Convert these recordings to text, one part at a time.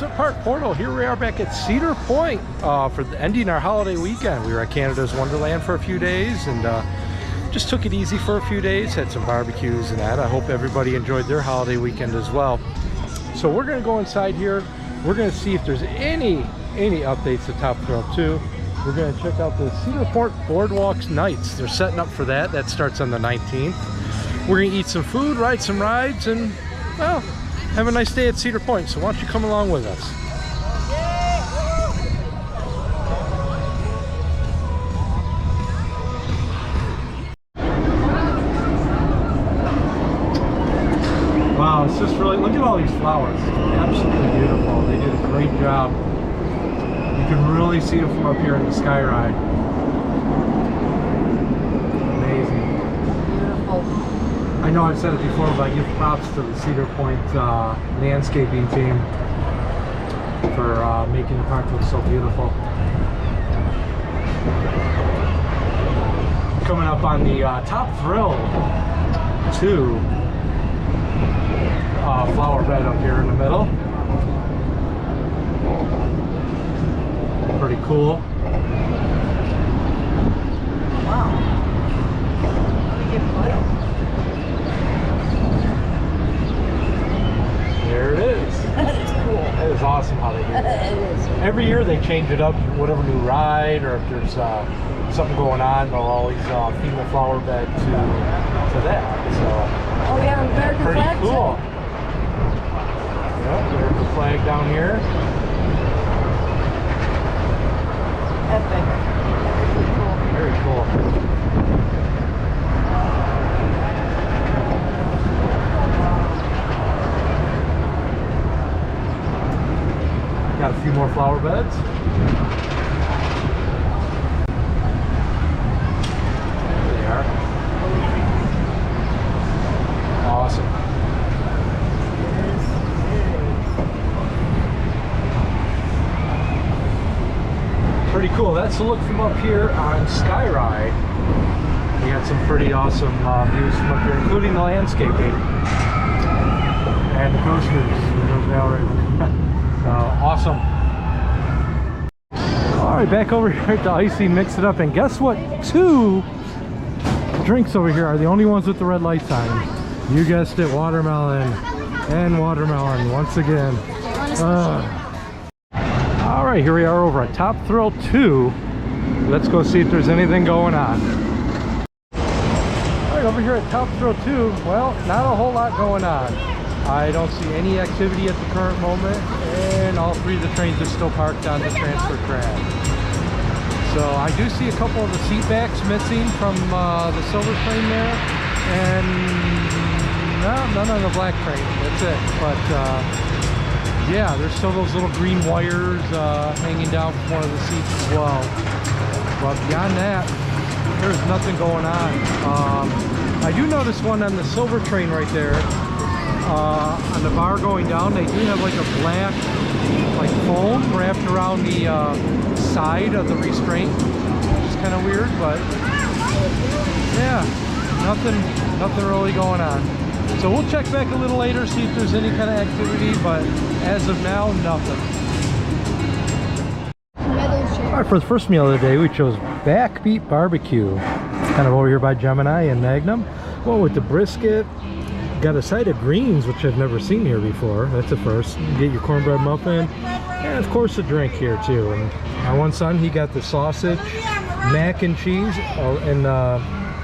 amusement park portal. Here we are back at Cedar Point for ending our holiday weekend. We were at Canada's Wonderland for a few days and just took it easy for a few days. Had some barbecues and that. I hope everybody enjoyed their holiday weekend as well. So we're going to go inside here. We're going to see if there's any updates to Top Thrill 2. We're going to check out the Cedar Point Boardwalks nights. They're setting up for that. That starts on the 19th. We're going to eat some food, ride some rides, and, well, have a nice day at Cedar Point. So why don't you come along with us? Wow, it's just really, look at all these flowers. Absolutely beautiful. They did a great job. You can really see them from up here in the sky ride. Amazing. Beautiful. I know I've said it before, but I give props to the Cedar Point landscaping team for making the park look so beautiful. Coming up on the Top Thrill 2 flower bed up here in the middle. Pretty cool. Wow. There it is. It's cool. It is awesome how they do it. It is. Every year they change it up, whatever new ride, or if there's something going on, they'll always theme the flower bed to that. So, oh yeah, American pretty flag cool. Yep, there's the flag down here. Epic. Very cool. Got a few more flower beds. There they are. Awesome. Pretty cool. That's the look from up here on Skyride. We had some pretty awesome views from up here, including the landscaping and the coasters. Awesome. All right, back over here at the Icy Mix It Up, and guess what? 2 drinks over here are the only ones with the red lights on them. You guessed it, watermelon and watermelon once again. All right, here we are over at Top Thrill 2. Let's go see if there's anything going on. All right, over here at Top Thrill 2, well, not a whole lot going on. I don't see any activity at the current moment, and all 3 of the trains are still parked on the transfer track. So I do see a couple of the seat backs missing from the silver train there, and no, none on the black train. That's it. But yeah, there's still those little green wires hanging down from one of the seats as well. But beyond that, there's nothing going on. I do notice one on the silver train right there. On the bar going down, they do have like a black foam wrapped around the side of the restraint, which is kind of weird, but yeah, nothing really going on. So we'll check back a little later, see if there's any kind of activity, but as of now, nothing. All right, for the first meal of the day, we chose Backbeat Barbecue. Kind of over here by Gemini and Magnum. Well, with the brisket, got a side of greens, which I've never seen here before. That's a first. You get your cornbread muffin, and of course a drink here too. And my one son, he got the sausage, mac and cheese, and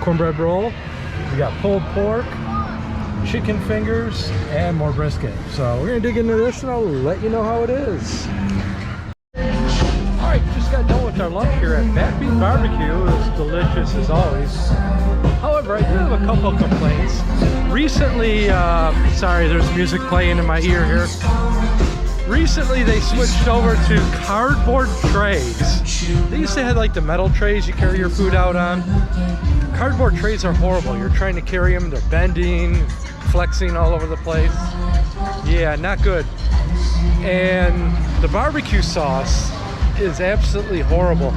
cornbread roll. We got pulled pork, chicken fingers, and more brisket. So we're gonna dig into this and I'll let you know how it is. All right, just got done with our lunch here at Backbeat Barbecue. It was delicious as always. However, I do have a couple of complaints. Recently, sorry, there's music playing in my ear here. Recently, they switched over to cardboard trays. They used to have like the metal trays you carry your food out on. Cardboard trays are horrible. You're trying to carry them, they're bending, flexing all over the place. Yeah, not good. And the barbecue sauce is absolutely horrible.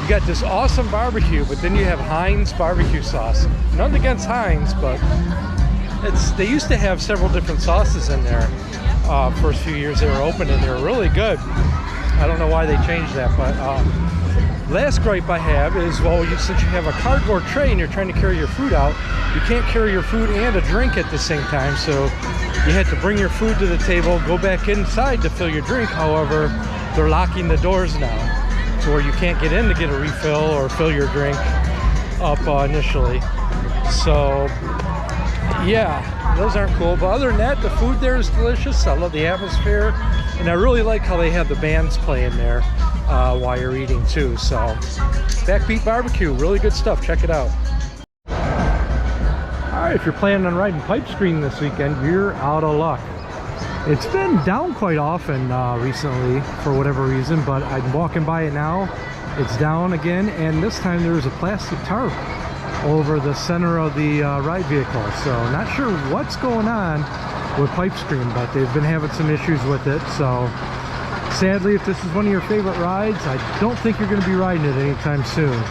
You got this awesome barbecue, but then you have Heinz barbecue sauce. Nothing against Heinz, but they used to have several different sauces in there. first few years they were open, and they were really good. I don't know why they changed that, but last gripe I have is, well, since you have a cardboard tray and you're trying to carry your food out, you can't carry your food and a drink at the same time, so you had to bring your food to the table, go back inside to fill your drink. However, they're locking the doors now, so where you can't get in to get a refill or fill your drink up initially. So yeah, those aren't cool, but other than that, the food there is delicious. I love the atmosphere, and I really like how they have the bands playing there while you're eating too. So Backbeat Barbecue, really good stuff. Check it out. All right, if you're planning on riding pipe screen this weekend, you're out of luck. It's been down quite often recently for whatever reason, but I'm walking by it now. It's down again, and this time there's a plastic tarp over the center of the ride vehicle. So not sure what's going on with pipe screen, but they've been having some issues with it. So sadly, if this is one of your favorite rides, I don't think you're going to be riding it anytime soon.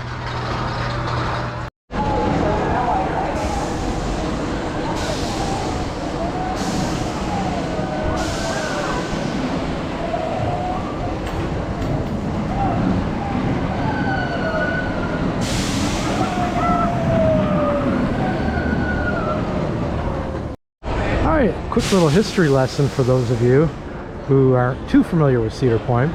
Alright, quick little history lesson for those of you who aren't too familiar with Cedar Point.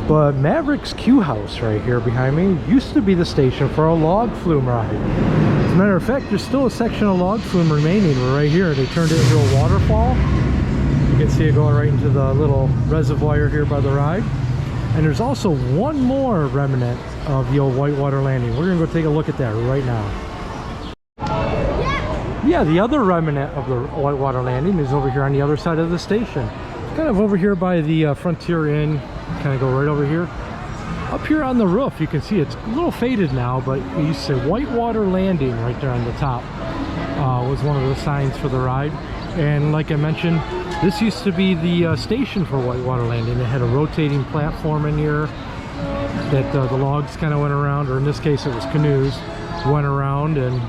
But Maverick's Q House right here behind me used to be the station for a log flume ride. As a matter of fact, there's still a section of log flume remaining right here. They turned it into a waterfall. You can see it going right into the little reservoir here by the ride. And there's also one more remnant of the old Whitewater Landing. We're going to go take a look at that right now. Yeah, the other remnant of the Whitewater Landing is over here on the other side of the station. Kind of over here by the Frontier Inn. Kind of go right over here. Up here on the roof, you can see it's a little faded now, but we used to say Whitewater Landing right there on the top. Was one of the signs for the ride. And like I mentioned, this used to be the station for Whitewater Landing. It had a rotating platform in here that the logs kind of went around, or in this case it was canoes, went around and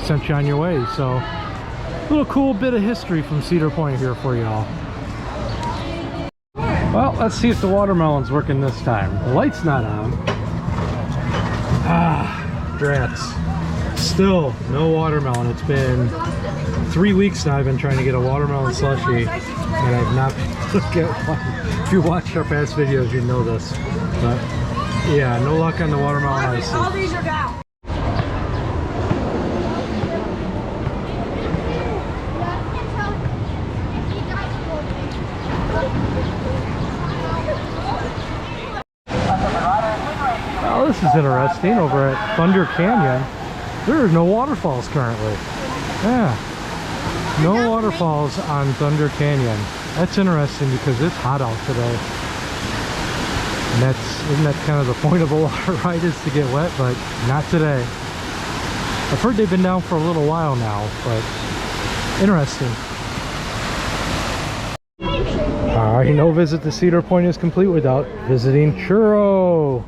sent you on your way. So a little cool bit of history from Cedar Point here for y'all. Well, let's see if the watermelon's working this time. The light's not on. Ah, drats. Still no watermelon. It's been 3 weeks now I've been trying to get a watermelon slushie, and I've not been able to get one. If you watched our past videos, you know this. But yeah, no luck on the watermelon ice. All these are down. Well, this is interesting. Over at Thunder Canyon, there are no waterfalls currently. Yeah, no waterfalls on Thunder Canyon. That's interesting because it's hot out today. And isn't that kind of the point of a water ride, is to get wet, but not today. I've heard they've been down for a little while now, but interesting. Alright, no visit to Cedar Point is complete without visiting Churro.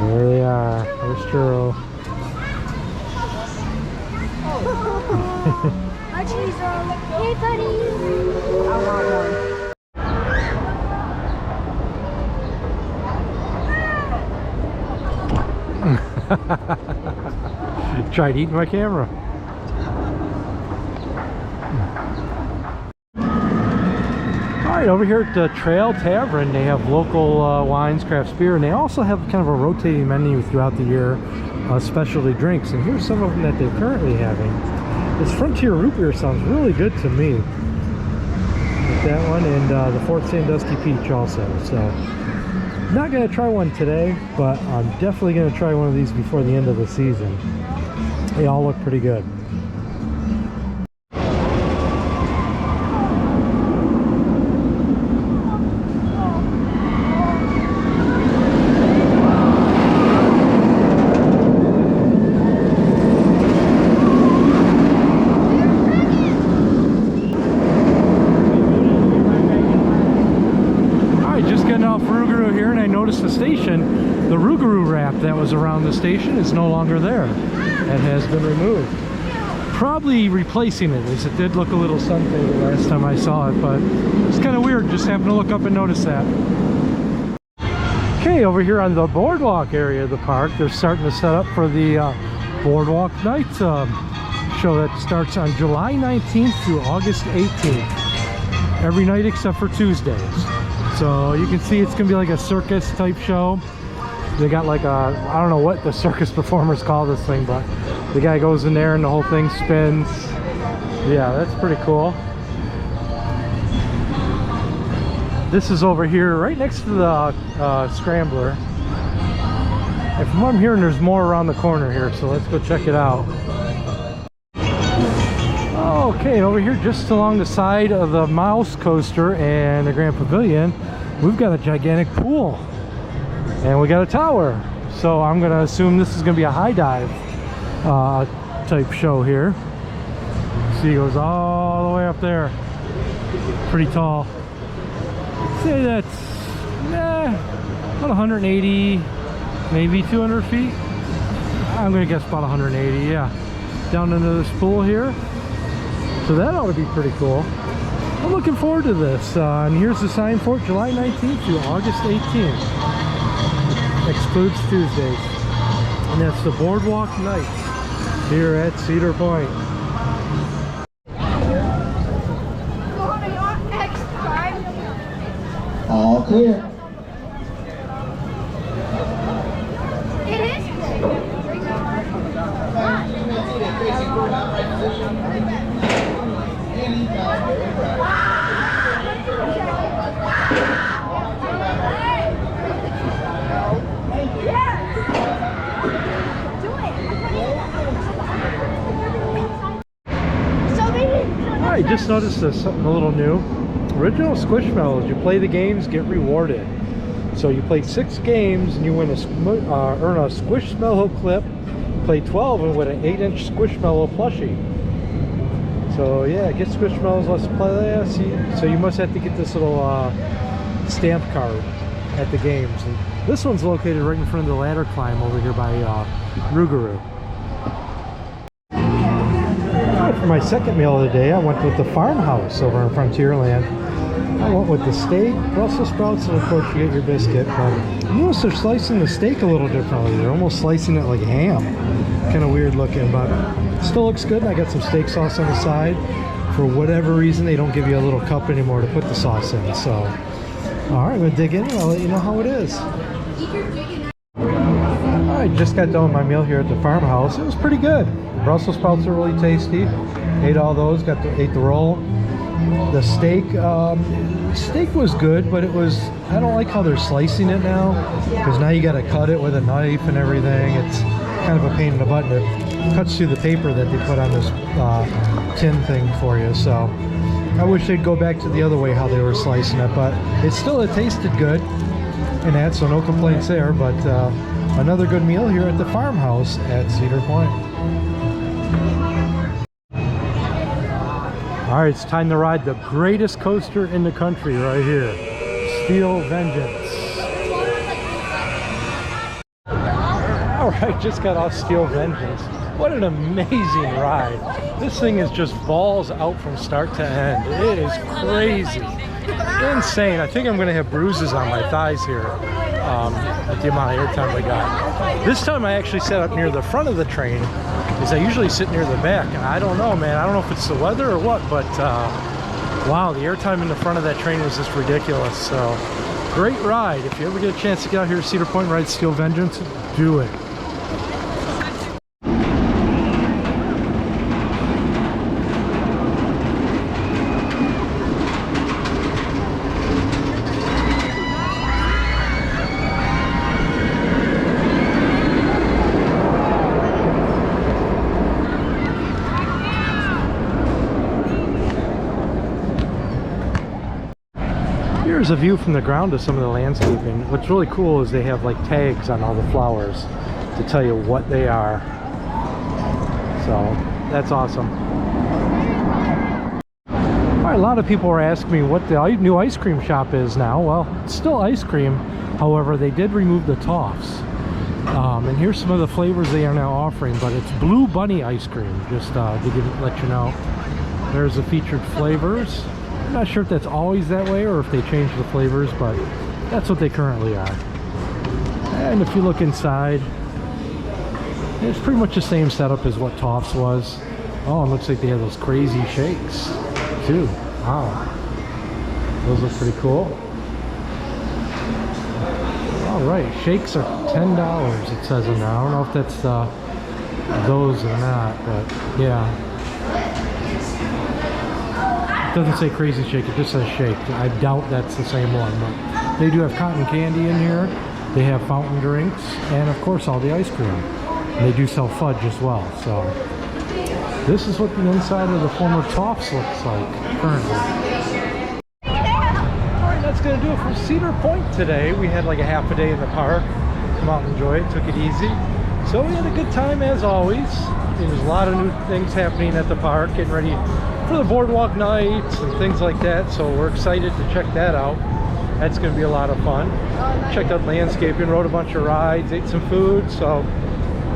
There they are. There's Churro. Hey, buddy. I want one. Tried eating my camera. Alright, over here at the Trail Tavern, they have local wines, crafts, beer, and they also have kind of a rotating menu throughout the year, specialty drinks. And here's some of them that they're currently having. This Frontier Root Beer sounds really good to me. Like that one, and the Fort Sandusky Peach also. So, not going to try one today, but I'm definitely going to try one of these before the end of the season. They all look pretty good. The station, the Rougarou wrap that was around the station is no longer there. It has been removed. probably replacing it, as it did look a little sun faded last time I saw it, but it's kind of weird. Just happened to look up and notice that. Okay, over here on the Boardwalk area of the park, they're starting to set up for the Boardwalk night show that starts on July 19th through August 18th. Every night except for Tuesdays. So you can see it's gonna be like a circus type show. They got like a, I don't know what the circus performers call this thing, but the guy goes in there and the whole thing spins. Yeah, that's pretty cool. This is over here right next to the Scrambler. And from what I'm hearing, there's more around the corner here, so let's go check it out. Okay, over here just along the side of the Mouse Coaster and the Grand Pavilion, we've got a gigantic pool. And we got a tower. So I'm gonna assume this is gonna be a high dive type show here. See, it goes all the way up there. Pretty tall. Say that's about 180, maybe 200 feet. I'm gonna guess about 180, yeah. Down into this pool here. So that ought to be pretty cool. I'm looking forward to this. And here's the sign for it, July 19th through August 18th. Excludes Tuesdays. And that's the Boardwalk night here at Cedar Point. All clear. It is. I just noticed something a little new. Original Squishmallows, you play the games, get rewarded. So you play 6 games and you win earn a Squishmallow clip. Play 12 and win an 8-inch Squishmallow plushie. So yeah, get Squishmallows, let's play. So you must have to get this little stamp card at the games. And this one's located right in front of the ladder climb over here by Rougarou. For my second meal of the day, I went with the Farmhouse over in Frontierland. I went with the steak, Brussels sprouts, and of course you get your biscuit. But you notice they're slicing the steak a little differently. They're almost slicing it like ham. Kind of weird looking, but still looks good. And I got some steak sauce on the side. For whatever reason, they don't give you a little cup anymore to put the sauce in. So, all right, I'm gonna dig in and I'll let you know how it is. I just got done with my meal here at the Farmhouse. It was pretty good. The Brussels sprouts are really tasty. Ate all those. Ate the roll. The steak, steak was good, but it was, I don't like how they're slicing it now, because now you got to cut it with a knife and everything. It's kind of a pain in the butt. It cuts through the paper that they put on this tin thing for you. So I wish they'd go back to the other way how they were slicing it, but it tasted good and that, so no complaints there. But another good meal here at the Farmhouse at Cedar Point. All right, it's time to ride the greatest coaster in the country right here, Steel Vengeance. All right, just got off Steel Vengeance. What an amazing ride. This thing is just balls out from start to end. It is crazy. Insane. I think I'm gonna have bruises on my thighs here at the amount of airtime I got. This time I actually sat up near the front of the train, because I usually sit near the back. And I don't know, man. I don't know if it's the weather or what, but wow, the airtime in the front of that train was just ridiculous. So great ride. If you ever get a chance to get out here to Cedar Point and ride Steel Vengeance, do it. Here's a view from the ground of some of the landscaping. What's really cool is they have like tags on all the flowers to tell you what they are. So that's awesome. All right, a lot of people are asking me what the new ice cream shop is now. Well, it's still ice cream. However, they did remove the toffs. And here's some of the flavors they are now offering, but it's Blue Bunny ice cream, just let you know. There's the featured flavors. I'm not sure if that's always that way or if they changed the flavors, but that's what they currently are. And if you look inside, it's pretty much the same setup as what Toff's was. Oh, it looks like they have those crazy shakes too. Wow, those look pretty cool. All right, shakes are $10, it says in there. I don't know if that's those or not, but yeah. It doesn't say crazy shake, it just says shake. I doubt that's the same one, but they do have cotton candy in here. They have fountain drinks, and of course all the ice cream. And they do sell fudge as well, so. This is what the inside of the former Toff's looks like currently. That's going to do it for Cedar Point today. We had like a half a day in the park. Come out and enjoy it, took it easy. So we had a good time as always. There's a lot of new things happening at the park, getting ready for the boardwalk nights and things like that. So we're excited to check that out. That's going to be a lot of fun. Checked out landscaping, rode a bunch of rides, ate some food. So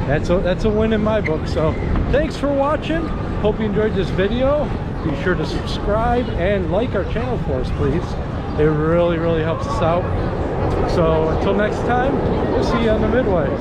that's a win in my book. So thanks for watching. Hope you enjoyed this video. Be sure to subscribe and like our channel for us, please. It really, really helps us out. So until next time, we'll see you on the midways.